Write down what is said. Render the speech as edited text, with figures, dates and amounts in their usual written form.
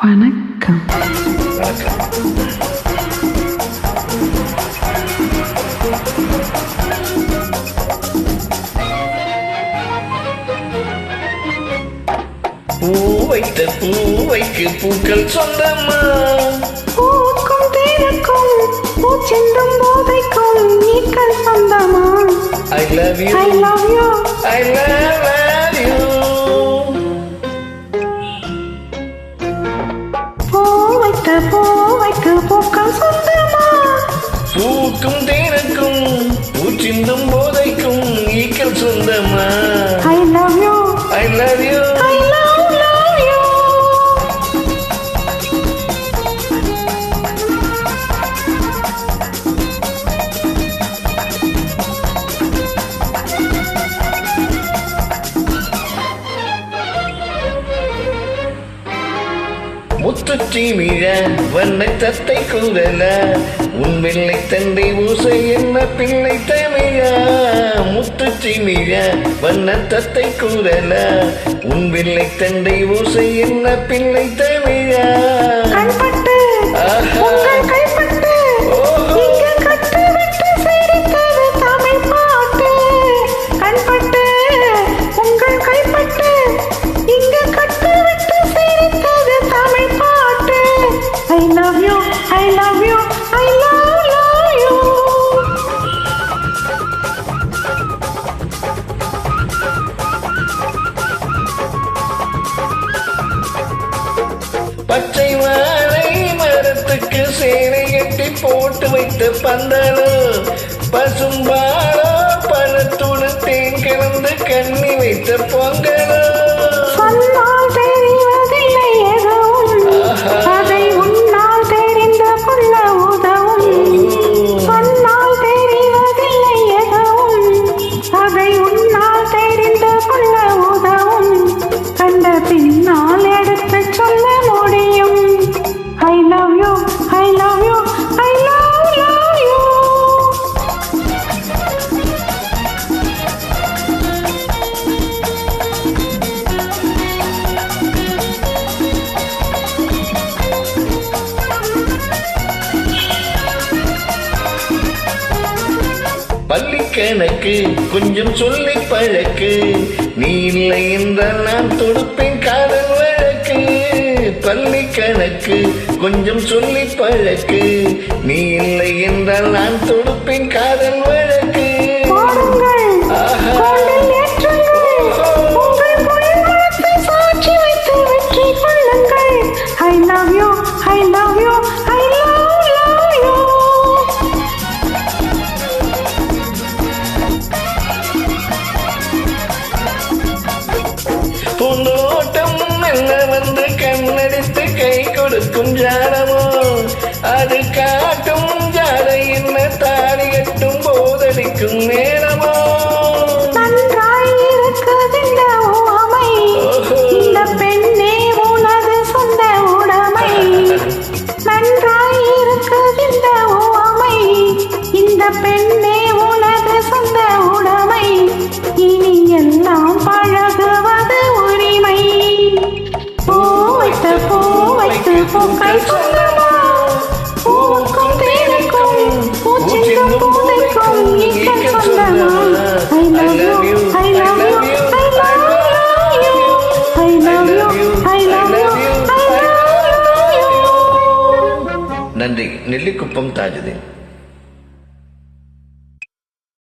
வணக்கம். பூவைக்கு பூக்கள் சொந்தமா? பூக்கும் தேனுக்கும் பூச்செண்டும் போதைக்கும் நீக்கள் சொந்தமா? I love you, I love you, I love you. பூவைக்கு பூக்கள் சொந்தமா? பூக்கும் தேனுக்கும் பூச்சிந்தும் போதைக்கும் ஈக்கள் சொந்தமா? I love you, I love you, I love you. முத்துச்சீமிழ வண்ண தத்தை கூறல உன் வெள்ளை தந்தை ஊசை என்ன பிள்ளை தமிழா? முத்துச்சீமிழ வண்ண தத்தை கூறல உன் வெள்ளை தந்தை ஊசை என்ன பிள்ளை தமிழா? கண்பட்டு உங்கள் கைப்பட்டு இங்கு கட்டு விட்டு சிரித்தது தமிழ் பாட்டு. கண்பட்டு உங்கள் கைப்பட்டு இங்கு கட்டு விட்டு சிரித்தது தமிழ் பாட்டு. I love you, I love you, I love you. பச்சை வாழை மரத்துக்கு சேலை கட்டி போட்டு வைத்த பந்தலோ பசும்பாலோ பழத்தோடு தேன் கலந்து கண்ணி வைத்த பொங்கலோ. சொன்னால் தெரிவதில்லை எதுவும், அதை உன்னால் தெரிந்து கொள்ள உதவும். சொன்னால் தெரிவதில்லை எதுவும், அதை உன்னால் தெரிந்து கொள்ள உதவும். கண்ட பின்னால் எடுத்து சொல்ல முடியும். I love you, I love you, I love you. பள்ளிக்கணக்கு கொஞ்சம் சொல்லி பழக்கு, நீ இல்லை என்றால் நான் தொடுப்பேன் காதல் வழக்கு. பள்ளிக்கணக்கு கொஞ்சம் சொல்லி பழக்கு, நீ இல்லை என்றால் நான் தொடுப்பேன் காதல் வழக்கு. I love you, I love you, I love you. பூந்தோட்டம் நல்ல வந்து கண்ணடித்து கை கொடுக்கும் ஜாடமோ, அது காட்டும் ஜாடை என்ன தாடி கட்டும் போதடிக்கும் நேரமோ. நன்றாய் இருக்குது இந்த உவமை, இந்த பெண்ணே உனது சொந்த உடைமை. நன்றாய் இருக்குது இந்த உவமை, இந்த பெண்ணே உனது சொந்த உடைமை. இனி எல்லாம் பழகுவது உரிமை. பூவைத்து பூக்கள் சொந்தமா? பூக்கும் தேனுக்கும் பூச்சிந்தும் போதைக்கும் ஈக்கள் சொந்தமா? I love you, I love you, I love you, I love you, I love you, I love you. நன்றி. நெல்லிக்குப்பம் தாஜுதீன்.